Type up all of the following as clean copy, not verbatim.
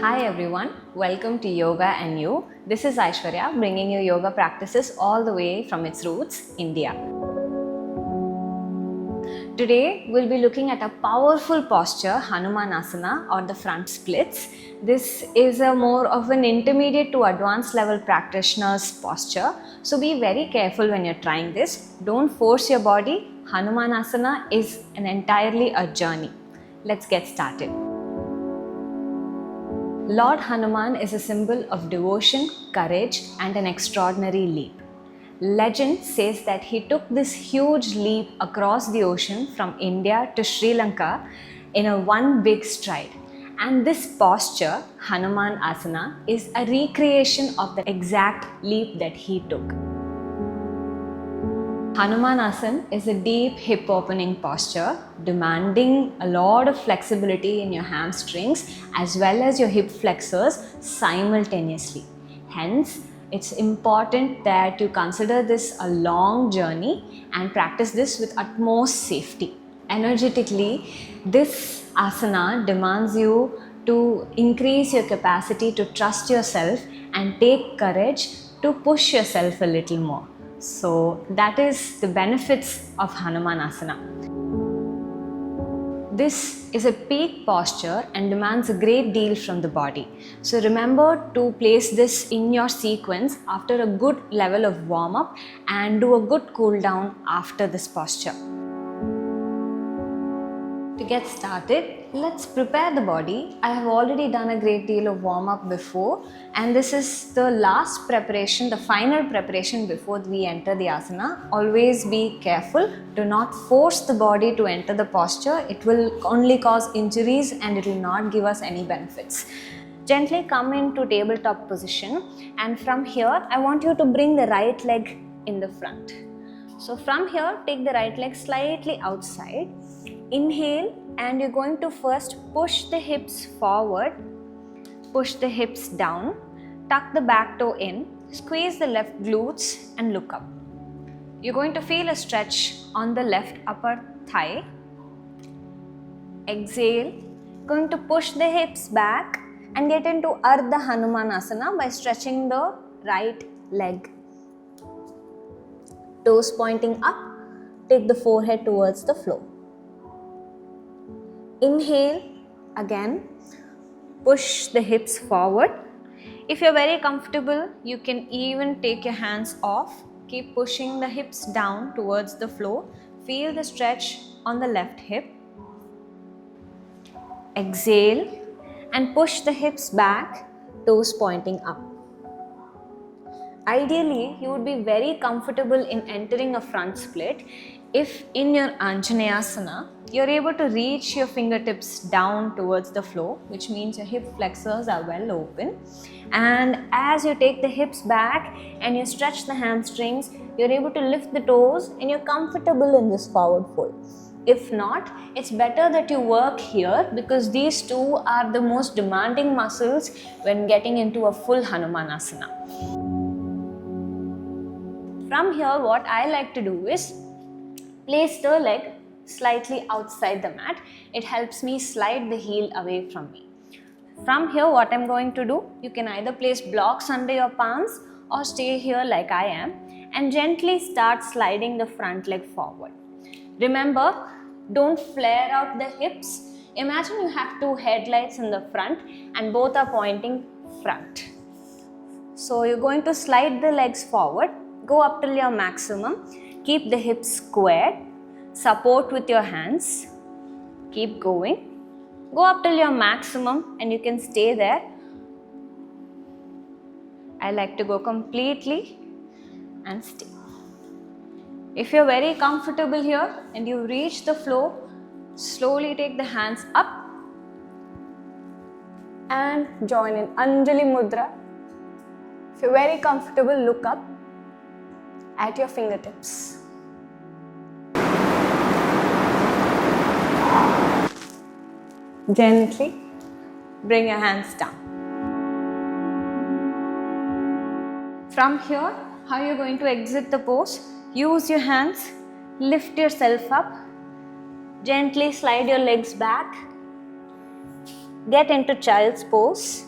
Hi everyone, welcome to Yoga and You. This is Aishwarya bringing you yoga practices all the way from its roots, India. Today we'll be looking at a powerful posture, Hanumanasana or the front splits. This is a more of an intermediate to advanced level practitioner's posture. So be very careful when you're trying this. Don't force your body. Hanumanasana is entirely a journey. Let's get started. Lord Hanuman is a symbol of devotion, courage, and an extraordinary leap. Legend says that he took this huge leap across the ocean from India to Sri Lanka in a one big stride. And this posture, Hanumanasana, is a recreation of the exact leap that he took. Hanumanasana is a deep hip opening posture demanding a lot of flexibility in your hamstrings as well as your hip flexors simultaneously. Hence, it's important that you consider this a long journey and practice this with utmost safety. Energetically, this asana demands you to increase your capacity to trust yourself and take courage to push yourself a little more. So that is the benefits of Hanumanasana. This is a peak posture and demands a great deal from the body. So remember to place this in your sequence after a good level of warm-up and do a good cool down after this posture. To get started, let's prepare the body. I have already done a great deal of warm-up before, and this is the last preparation, the final preparation before we enter the asana. Always be careful. Do not force the body to enter the posture. It will only cause injuries and it will not give us any benefits. Gently come into tabletop position, and from here I want you to bring the right leg in the front. So from here, take the right leg slightly outside. Inhale, and you're going to first push the hips forward, push the hips down, tuck the back toe in, squeeze the left glutes and look up. You're going to feel a stretch on the left upper thigh. Exhale, going to push the hips back and get into Ardha Hanumanasana by stretching the right leg. Toes pointing up, take the forehead towards the floor. Inhale, again, push the hips forward. If you're very comfortable, you can even take your hands off. Keep pushing the hips down towards the floor. Feel the stretch on the left hip. Exhale and push the hips back, toes pointing up. Ideally, you would be very comfortable in entering a front split if in your Anjaneyasana, you're able to reach your fingertips down towards the floor, which means your hip flexors are well open. And as you take the hips back and you stretch the hamstrings, you're able to lift the toes and you're comfortable in this forward fold. If not, it's better that you work here because these two are the most demanding muscles when getting into a full Hanumanasana. From here, what I like to do is place the leg slightly outside the mat. It helps me slide the heel away from me. From here, what I'm going to do, you can either place blocks under your palms or stay here like I am and gently start sliding the front leg forward. Remember, don't flare out the hips. Imagine you have two headlights in the front and both are pointing front. So you're going to slide the legs forward. Go up till your maximum. Keep the hips squared. Support with your hands. Keep going. Go up till your maximum and you can stay there. I like to go completely and stay. If you're very comfortable here and you reach the floor, slowly take the hands up and join in Anjali Mudra. If you're very comfortable, look up at your fingertips. Gently bring your hands down. From here, how you're going to exit the pose? Use your hands, lift yourself up, gently slide your legs back, get into child's pose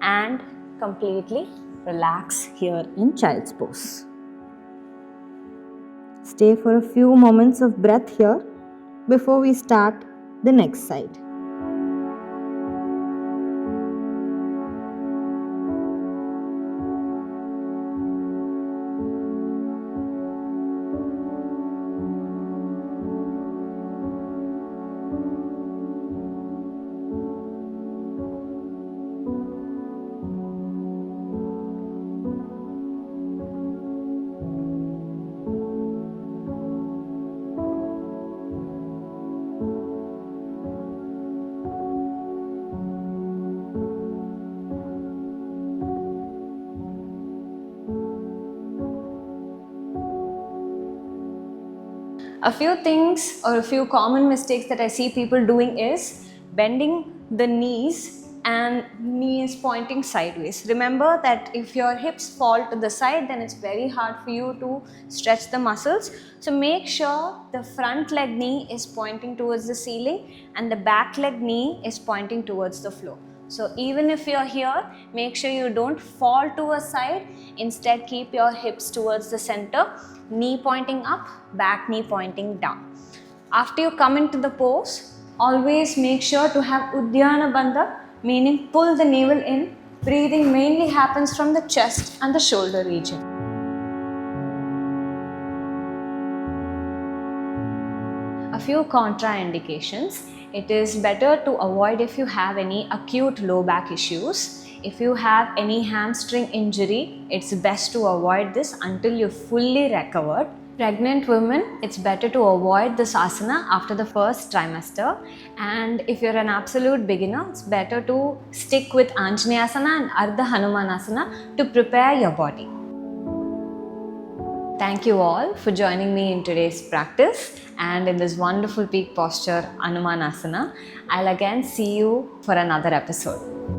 and completely relax here in child's pose. Stay for a few moments of breath here before we start the next side. A few things or a few common mistakes that I see people doing is bending the knees and knees pointing sideways. Remember that if your hips fall to the side, then it's very hard for you to stretch the muscles. So make sure the front leg knee is pointing towards the ceiling and the back leg knee is pointing towards the floor. So even if you're here, make sure you don't fall to a side. Instead, keep your hips towards the center, knee pointing up, back knee pointing down. After you come into the pose, always make sure to have Uddiyana Bandha, meaning pull the navel in. Breathing mainly happens from the chest and the shoulder region. A few contraindications. It is better to avoid if you have any acute low back issues. If you have any hamstring injury, it's best to avoid this until you're fully recovered. Pregnant women, it's better to avoid this asana after the first trimester. And if you're an absolute beginner, it's better to stick with Anjaneyasana and Ardha Hanumanasana to prepare your body. Thank you all for joining me in today's practice and in this wonderful peak posture Hanumanasana. I'll again see you for another episode.